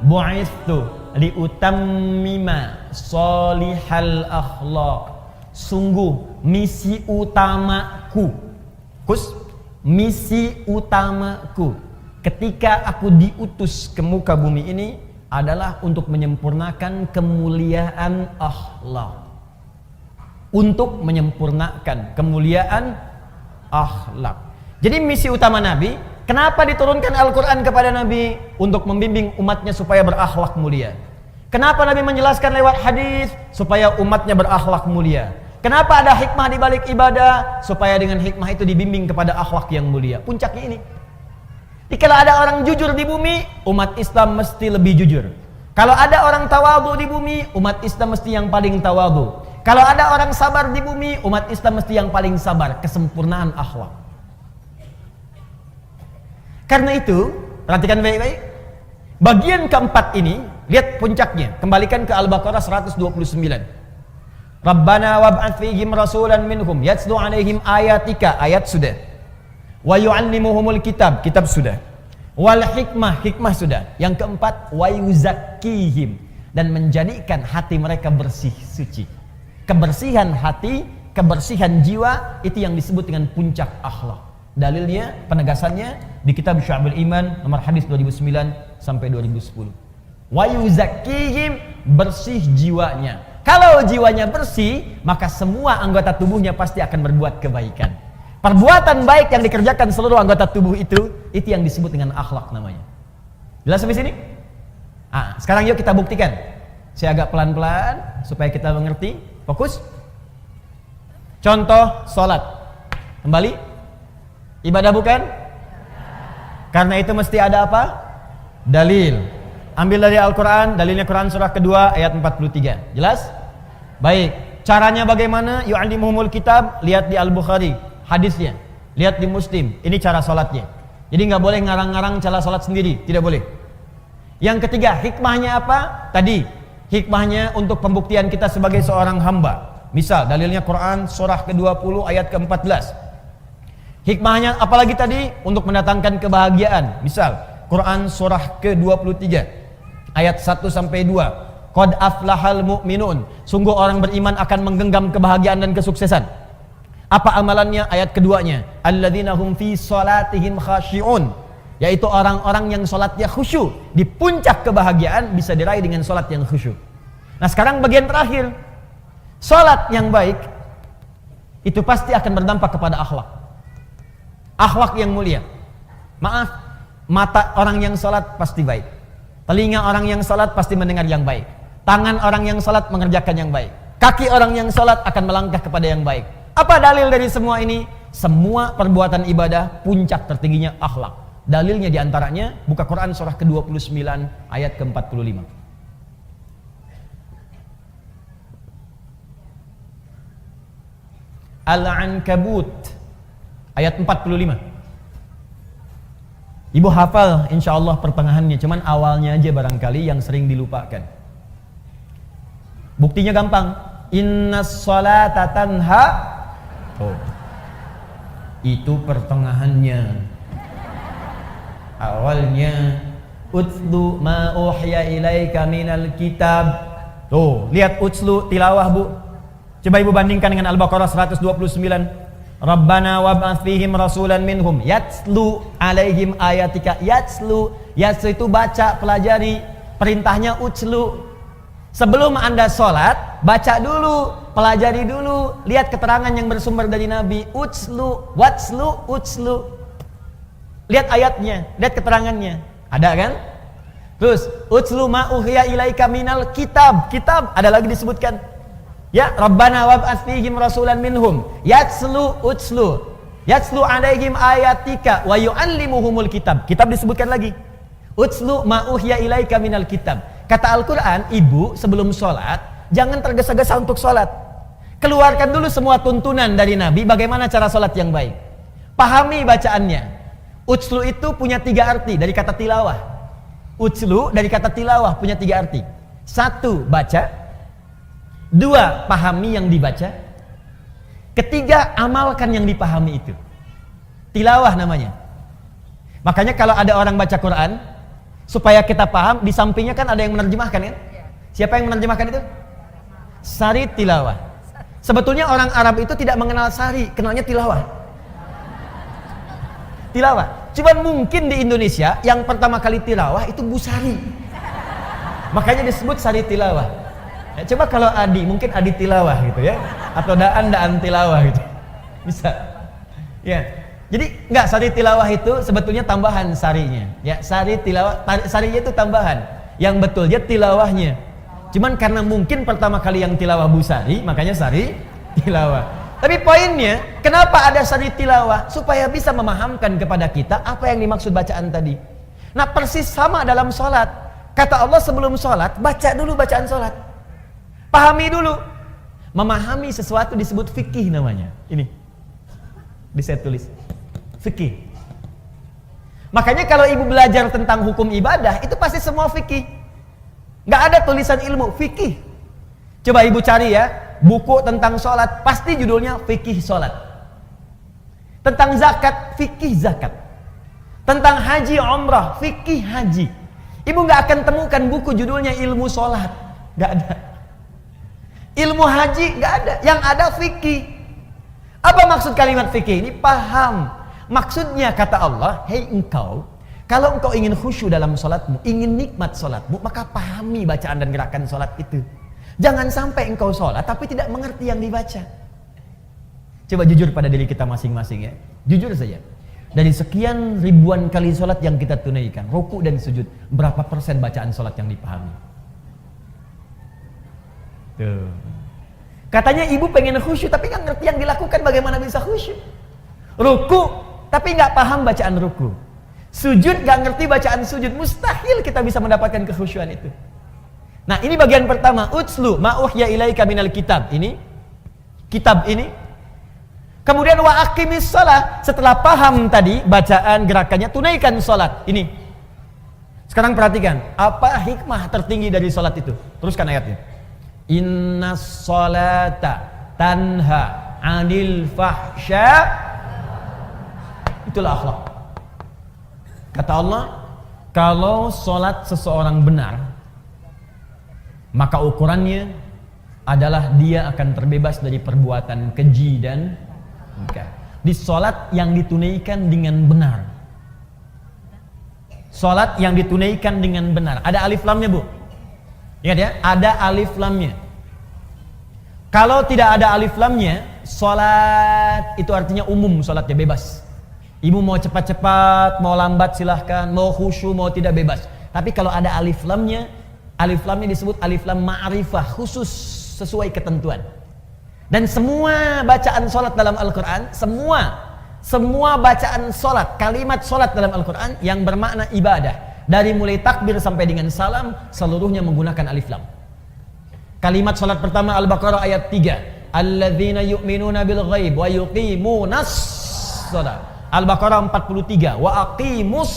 bu'itsu liutammima sholihal akhlaq. Sungguh misi utamaku, misi utamaku ketika aku diutus ke muka bumi ini adalah untuk menyempurnakan kemuliaan akhlak. Untuk menyempurnakan kemuliaan akhlak. Jadi misi utama Nabi, kenapa diturunkan Al-Quran kepada Nabi? Untuk membimbing umatnya supaya berakhlak mulia. Kenapa Nabi menjelaskan lewat hadis? Supaya umatnya berakhlak mulia. Kenapa ada hikmah di balik ibadah? Supaya dengan hikmah itu dibimbing kepada akhlak yang mulia. Puncaknya ini. Jika ada orang jujur di bumi, umat Islam mesti lebih jujur. Kalau ada orang tawadhu di bumi, umat Islam mesti yang paling tawadhu. Kalau ada orang sabar di bumi, umat Islam mesti yang paling sabar. Kesempurnaan akhlak. Karena itu, perhatikan baik-baik. Bagian keempat ini, lihat puncaknya. Kembalikan ke Al-Baqarah 129. Rabbana wab'ats fihim rasulan minhum yatslu 'alaihim ayatika, ayat sudah. Wa yu'allimuhumul kitab, kitab sudah. Wal hikmah, hikmah sudah. Yang keempat, wa yuzakkihim, dan menjadikan hati mereka bersih suci. Kebersihan hati, kebersihan jiwa, itu yang disebut dengan puncak akhlak. Dalilnya, penegasannya di kitab Syu'abul Iman nomor hadis 2009 sampai 2010. Wa yuzakkihim, bersih jiwanya. Kalau jiwanya bersih, maka semua anggota tubuhnya pasti akan berbuat kebaikan. Perbuatan baik yang dikerjakan seluruh anggota tubuh itu yang disebut dengan akhlak namanya. Jelas sampai sini? Sekarang yuk kita buktikan. Saya agak pelan-pelan supaya kita mengerti. Fokus. Contoh sholat. Kembali. Ibadah bukan? Karena itu mesti ada apa? Dalil. Ambil dari Al-Quran. Dalilnya Quran surah kedua ayat 43. Jelas? Baik, caranya bagaimana? Yu'allimuhumul kitab, lihat di Al-Bukhari hadisnya, lihat di Muslim, ini cara sholatnya. Jadi nggak boleh ngarang-ngarang cara sholat sendiri, tidak boleh. Yang ketiga, hikmahnya apa? Tadi, hikmahnya untuk pembuktian kita sebagai seorang hamba. Misal, dalilnya Quran surah ke-20 ayat ke-14. Hikmahnya apalagi tadi? Untuk mendatangkan kebahagiaan. Misal, Quran surah ke-23 ayat 1 sampai 2. Qad aflahal mu'minun, sungguh orang beriman akan menggenggam kebahagiaan dan kesuksesan. Apa amalannya? Ayat keduanya, alladzina hum fi salatihim khashi'un, yaitu orang-orang yang salatnya khusyuk. Di puncak kebahagiaan bisa diraih dengan salat yang khusyuk. Nah, sekarang bagian terakhir. Salat yang baik itu pasti akan berdampak kepada akhlak. Akhlak yang mulia. Maaf, mata orang yang salat pasti baik. Telinga orang yang salat pasti mendengar yang baik. Tangan orang yang salat mengerjakan yang baik. Kaki orang yang salat akan melangkah kepada yang baik. Apa dalil dari semua ini? Semua perbuatan ibadah puncak tertingginya akhlak. Dalilnya diantaranya buka Quran surah ke-29 ayat ke-45. Al-Ankabut ayat 45. Ibu hafal insyaallah pertengahannya, cuman awalnya aja barangkali yang sering dilupakan. Buktinya gampang. Innas sholata tanha. Itu pertengahannya. Awalnya utlu ma uhya ilaika minal kitab. Lihat utslu tilawah, Bu. Coba Ibu bandingkan dengan Al-Baqarah 129. Rabbana wab'ats fihim rasulan minhum yatslu alaihim ayatika. Yatslu itu baca, pelajari. Perintahnya utslu. Sebelum Anda sholat, baca dulu, pelajari dulu, lihat keterangan yang bersumber dari Nabi. Utslu, watslu, utslu. Lihat ayatnya, lihat keterangannya. Ada kan? Terus, utslu ma uhiya ilaika minal kitab. Kitab, ada lagi disebutkan. Ya, Rabbana wab'ats fihim rasulan minhum yatslu, utslu. Yatslu alaihim ayatika wa yu'allimuhumul kitab. Kitab disebutkan lagi. Utslu ma uhiya ilaika minal kitab. Kata Al-Quran, ibu sebelum sholat jangan tergesa-gesa untuk sholat. Keluarkan dulu semua tuntunan dari Nabi bagaimana cara sholat yang baik. Pahami bacaannya. Utslu itu punya 3 arti dari kata tilawah. Utslu dari kata tilawah punya 3 arti. 1, baca. 2, pahami yang dibaca. 3, amalkan yang dipahami itu. Tilawah namanya. Makanya kalau ada orang baca Quran, Supaya kita paham, di sampingnya kan ada yang menerjemahkan ya. Siapa yang menerjemahkan itu? Sari tilawah. Sebetulnya orang Arab itu tidak mengenal sari, kenalnya tilawah. Tilawah. Cuman mungkin di Indonesia yang pertama kali tilawah itu Bu Sari. Makanya disebut sari tilawah. Ya, coba kalau Adi, mungkin Adi tilawah gitu ya. Atau Daan tilawah gitu. Bisa. Ya. Jadi enggak, sari tilawah itu sebetulnya tambahan sarinya. Ya, sari tilawah, sarinya itu tambahan. Yang betulnya tilawahnya. Cuman karena mungkin pertama kali yang tilawah Bu Sari, makanya sari tilawah. Tapi poinnya, kenapa ada sari tilawah? Supaya bisa memahamkan kepada kita apa yang dimaksud bacaan tadi. Nah, persis sama dalam sholat. Kata Allah sebelum sholat, baca dulu bacaan sholat. Pahami dulu. Memahami sesuatu disebut fikih namanya. Ini bisa tulis. Fikih. Makanya kalau ibu belajar tentang hukum ibadah, itu pasti semua fikih. Nggak ada tulisan ilmu, fikih. Coba ibu cari ya, buku tentang sholat, pasti judulnya fikih sholat. Tentang zakat, fikih zakat. Tentang haji umrah, fikih haji. Ibu nggak akan temukan buku judulnya ilmu sholat. Nggak ada. Ilmu haji nggak ada. Yang ada fikih. Apa maksud kalimat fikih ini? Paham. Maksudnya kata Allah, hei engkau, kalau engkau ingin khusyuk dalam sholatmu, ingin nikmat sholatmu, maka pahami bacaan dan gerakan sholat itu. Jangan sampai engkau sholat tapi tidak mengerti yang dibaca. Coba jujur pada diri kita masing-masing ya. Jujur saja. Dari sekian ribuan kali sholat yang kita tunaikan, ruku dan sujud, berapa persen bacaan sholat yang dipahami? Tuh. Katanya ibu pengen khusyuk tapi nggak ngerti yang dilakukan, bagaimana bisa khusyuk? Ruku tapi nggak paham bacaan ruku. Sujud nggak ngerti bacaan sujud, mustahil kita bisa mendapatkan kekhusyuan itu. Nah, ini bagian pertama, utslu ma uhya ilaika minal kitab. Ini kitab ini. Kemudian wa aqimis shalah, setelah paham tadi bacaan gerakannya, tunaikan salat. Ini. Sekarang perhatikan, apa hikmah tertinggi dari salat itu? Teruskan ayatnya. Innas salata tanha 'anil fahsya. Itulah akhlak. Kata Allah, kalau sholat seseorang benar, maka ukurannya adalah dia akan terbebas dari perbuatan keji dan munkar. Di sholat yang ditunaikan dengan benar. Sholat yang ditunaikan dengan benar. Ada alif lamnya, Bu? Ingat ya, ada alif lamnya. Kalau tidak ada alif lamnya, sholat itu artinya umum, sholatnya bebas. Ibu mau cepat-cepat, mau lambat silahkan, mau khusyuk, mau tidak bebas. Tapi kalau ada alif lamnya disebut alif lam ma'rifah, khusus sesuai ketentuan. Dan semua bacaan sholat dalam Al-Quran, semua bacaan sholat, kalimat sholat dalam Al-Quran yang bermakna ibadah, dari mulai takbir sampai dengan salam, seluruhnya menggunakan alif lam. Kalimat sholat pertama Al-Baqarah ayat 3, alladzina yu'minuna bil ghaib wa yuqimunas sholat. Al-Baqarah 43, wa aqimus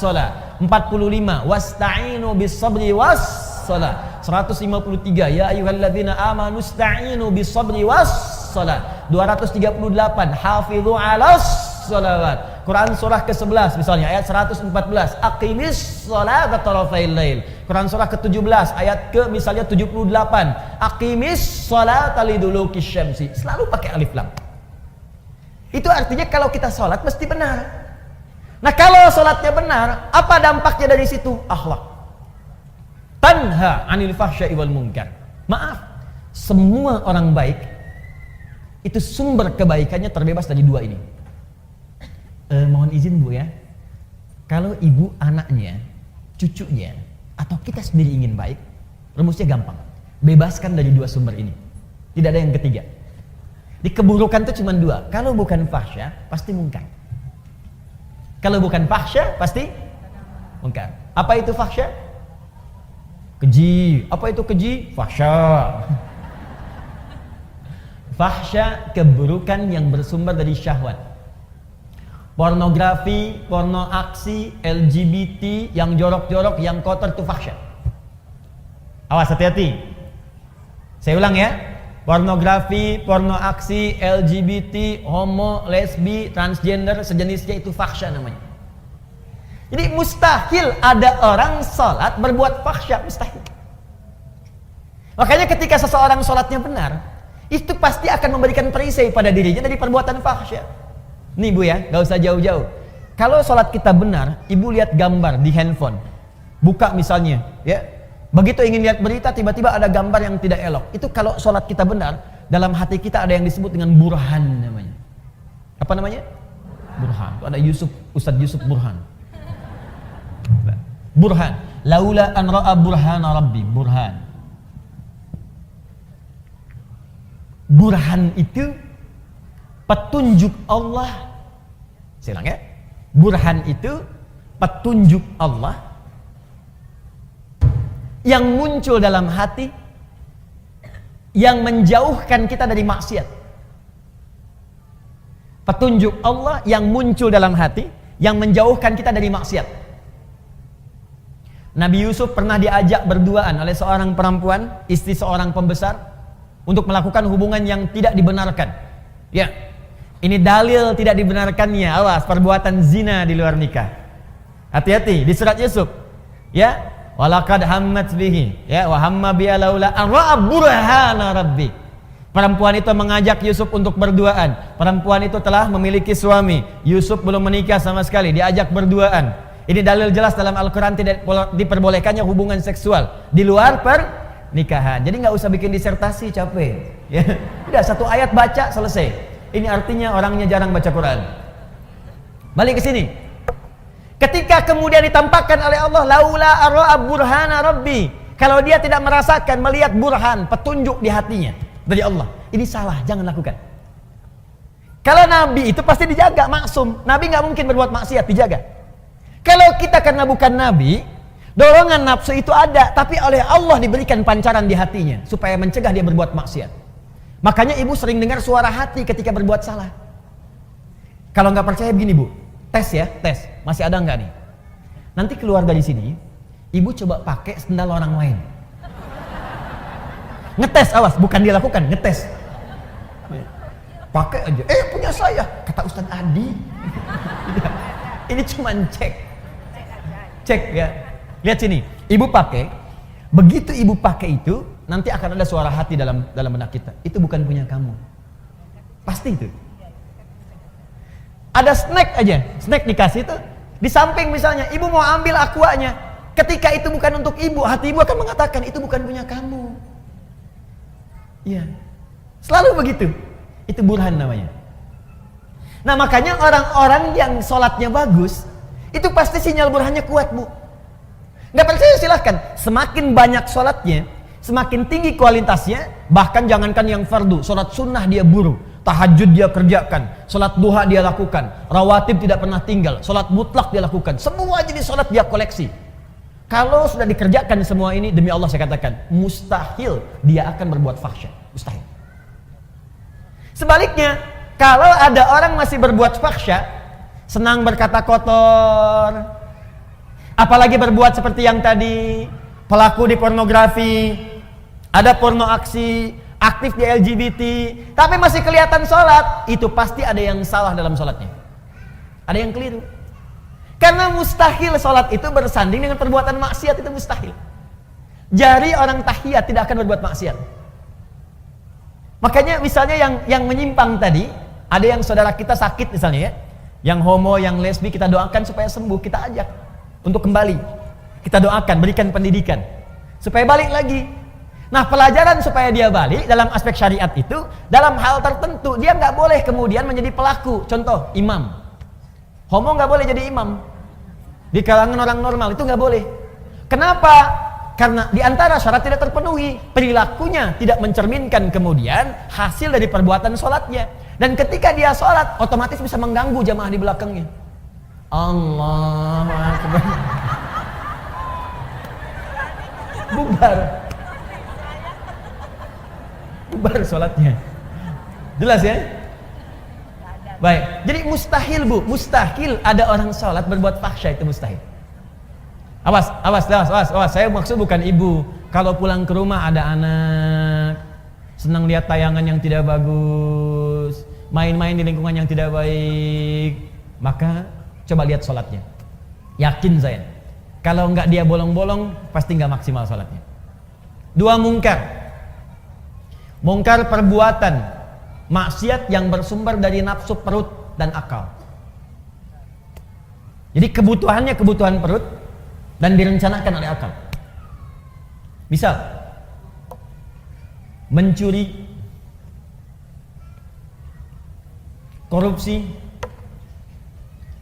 shalah. 45, wasta'inu bis sabri was shalah. 153, ya ayyuhalladzina amanu ista'inu bis sabri was shalah. 238, hafizu 'alas shalawat. Quran surah ke-11 misalnya ayat 114, aqimis shalata tarafail lail. Quran surah ke-17 ayat ke misalnya 78, aqimis shalata liduluki syamsi. Selalu pakai alif lam. Itu artinya kalau kita sholat mesti benar. Nah, kalau sholatnya benar, apa dampaknya dari situ? Akhlak. Tanha 'anil fahsya'i wal munkar. Maaf, semua orang baik itu sumber kebaikannya terbebas dari dua ini. Mohon izin Bu ya, kalau ibu anaknya, cucunya, atau kita sendiri ingin baik, rumusnya gampang. Bebaskan dari dua sumber ini. Tidak ada yang ketiga. Di keburukan itu cuma dua. Kalau bukan fahsya, pasti munkar. Kalau bukan fahsya, pasti munkar. Apa itu fahsya? Keji. Apa itu keji? Fahsya. Fahsya, keburukan yang bersumber dari syahwat. Pornografi, porno aksi, LGBT, yang jorok-jorok, yang kotor itu fahsya. Awas, hati-hati. Saya ulang ya. Pornografi, porno aksi, LGBT, homo, lesbi, transgender, sejenisnya itu fahsya namanya. Jadi mustahil ada orang sholat berbuat fahsya, mustahil. Makanya ketika seseorang sholatnya benar, itu pasti akan memberikan perisai pada dirinya dari perbuatan fahsya. Nih Bu ya, gak usah jauh-jauh. Kalau sholat kita benar, ibu lihat gambar di handphone, buka misalnya, ya. Begitu ingin lihat berita, tiba-tiba ada gambar yang tidak elok. Itu kalau sholat kita benar, dalam hati kita ada yang disebut dengan burhan namanya. Apa namanya? Burhan. Itu ada Ustadz Yusuf Burhan. Burhan. Laula an ra'a burhana rabbi. Burhan. Burhan itu petunjuk Allah. Saya ulang ya. Burhan itu petunjuk Allah yang muncul dalam hati, yang menjauhkan kita dari maksiat. Petunjuk Allah yang muncul dalam hati, yang menjauhkan kita dari maksiat. Nabi Yusuf pernah diajak berduaan oleh seorang perempuan, istri seorang pembesar, untuk melakukan hubungan yang tidak dibenarkan. Ya, ini dalil tidak dibenarkannya. Awas, perbuatan zina di luar nikah. Hati-hati di surat Yusuf. Ya, walaqad hammat bihi, ya, wa hamma biha laula an ra'a burhana rabbi. Perempuan itu mengajak Yusuf untuk berduaan. Perempuan itu telah memiliki suami. Yusuf belum menikah sama sekali, diajak berduaan. Ini dalil jelas dalam Al-Quran tidak diperbolehkannya hubungan seksual di luar pernikahan. Jadi nggak usah bikin disertasi, capek. Ya, udah satu ayat baca selesai. Ini artinya orangnya jarang baca Quran. Balik ke sini. Ketika kemudian ditampakkan oleh Allah, laula arra'a burhana rabbi. Kalau dia tidak merasakan, melihat burhan, petunjuk di hatinya dari Allah, ini salah, jangan lakukan. Kalau Nabi itu pasti dijaga, maksum. Nabi nggak mungkin berbuat maksiat, dijaga. Kalau kita karena bukan Nabi, dorongan nafsu itu ada, tapi oleh Allah diberikan pancaran di hatinya supaya mencegah dia berbuat maksiat. Makanya ibu sering dengar suara hati ketika berbuat salah. Kalau nggak percaya begini Bu, tes ya, tes. Masih ada nggak nih? Nanti keluar dari sini, ibu coba pakai sendal orang lain. Ngetes, awas, bukan dia lakukan, ngetes. Pakai aja, punya saya, kata Ustaz Adi. Ini cuma cek ya. Lihat sini, ibu pakai, begitu ibu pakai itu, nanti akan ada suara hati dalam benak kita. Itu bukan punya kamu. Pasti itu. Ada snack aja, snack dikasih itu, di samping misalnya, ibu mau ambil aquanya. Ketika itu bukan untuk ibu, hati ibu akan mengatakan, itu bukan punya kamu. Iya. Selalu begitu. Itu burhan namanya. Nah makanya orang-orang yang sholatnya bagus, itu pasti sinyal burhannya kuat Bu. Gak percaya silahkan. Semakin banyak sholatnya, semakin tinggi kualitasnya. Bahkan jangankan yang fardu, sholat sunnah dia buru, tahajud dia kerjakan, sholat duha dia lakukan, rawatib tidak pernah tinggal, sholat mutlak dia lakukan, semua jenis sholat dia koleksi. Kalau sudah dikerjakan semua ini, demi Allah saya katakan, mustahil dia akan berbuat fahsya. Mustahil. Sebaliknya, kalau ada orang masih berbuat fahsya, senang berkata kotor, apalagi berbuat seperti yang tadi, pelaku di pornografi, ada porno aksi, aktif di LGBT, tapi masih kelihatan sholat, itu pasti ada yang salah dalam sholatnya. Ada yang keliru. Karena mustahil sholat itu bersanding dengan perbuatan maksiat, itu mustahil. Jari orang tahiyat tidak akan berbuat maksiat. Makanya misalnya yang menyimpang tadi, ada yang saudara kita sakit misalnya ya, yang homo, yang lesbi, kita doakan supaya sembuh, kita ajak untuk kembali, kita doakan, berikan pendidikan supaya balik lagi. Nah pelajaran supaya dia balik dalam aspek syariat itu, dalam hal tertentu dia nggak boleh kemudian menjadi pelaku. Contoh, imam homo nggak boleh jadi imam di kalangan orang normal, itu nggak boleh. Kenapa? Karena diantara syarat tidak terpenuhi, perilakunya tidak mencerminkan kemudian hasil dari perbuatan sholatnya. Dan ketika dia sholat, otomatis bisa mengganggu jamaah di belakangnya. Allahu Akbar. Bubar sholatnya. Jelas ya? Baik, jadi mustahil Bu, mustahil ada orang sholat berbuat fahsya, itu mustahil. Awas. Saya maksud bukan ibu. Kalau pulang ke rumah ada anak, senang lihat tayangan yang tidak bagus, main-main di lingkungan yang tidak baik, maka coba lihat sholatnya. Yakin saya. Kalau nggak dia bolong-bolong, pasti nggak maksimal salatnya. 2 mungkar. Mungkar perbuatan maksiat yang bersumber dari nafsu perut dan akal. Jadi kebutuhannya kebutuhan perut dan direncanakan oleh akal. Misal mencuri, korupsi,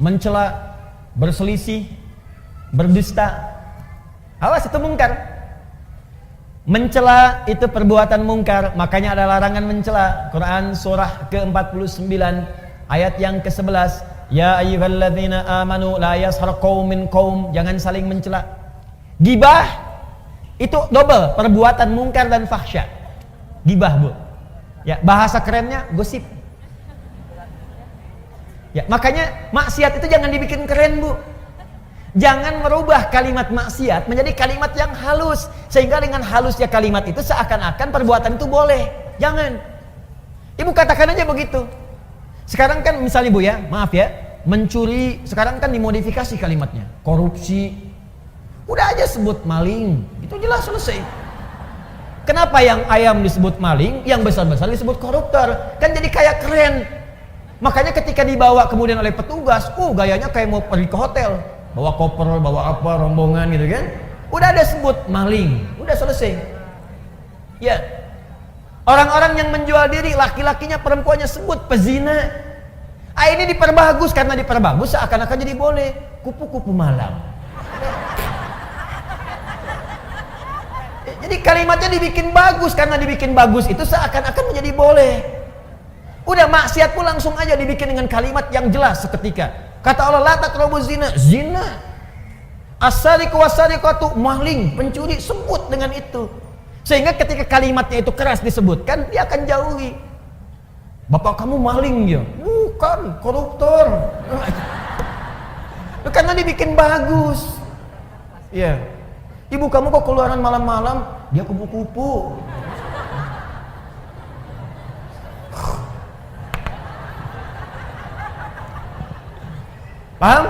mencela, berselisih, berdusta. Awas, itu mungkar. Mencela itu perbuatan mungkar, makanya ada larangan mencela. Quran surah ke-49 ayat yang ke-11, ya ayyuhalladzina amanu la yashar qaumin qaum, jangan saling mencela. Gibah itu double, perbuatan mungkar dan fahsya. Gibah, Bu. Ya, bahasa kerennya gosip. Ya, makanya maksiat itu jangan dibikin keren, Bu. Jangan merubah kalimat maksiat menjadi kalimat yang halus, sehingga dengan halusnya kalimat itu seakan-akan perbuatan itu boleh. Jangan. Ibu katakan aja begitu. Sekarang kan misalnya, Bu, ya, maaf ya, mencuri sekarang kan dimodifikasi kalimatnya. Korupsi, udah aja sebut maling, itu jelas selesai. Kenapa yang ayam disebut maling, yang besar-besar disebut koruptor? Kan jadi kayak keren. Makanya ketika dibawa kemudian oleh petugas, gayanya kayak mau pergi ke hotel. Bawa koper, bawa apa, rombongan gitu kan. Udah ada sebut maling, udah selesai. Ya. Orang-orang yang menjual diri, laki-lakinya, perempuannya sebut pezina. Ini diperbagus, karena diperbagus seakan-akan jadi boleh. Kupu-kupu malam. Jadi kalimatnya dibikin bagus, karena dibikin bagus itu seakan-akan menjadi boleh. Udah, maksiat pun langsung aja dibikin dengan kalimat yang jelas seketika. Kata Allah, la taqrabu zina, zina. As-sariqu was-sariqatu, maling, pencuri, sebut dengan itu. Sehingga ketika kalimatnya itu keras disebutkan, dia akan jauhi. Bapak kamu maling ya? Bukan, koruptor. Karena dibikin bagus. Ya. Ibu kamu kok keluaran malam-malam? Dia kupu-kupu. Paham?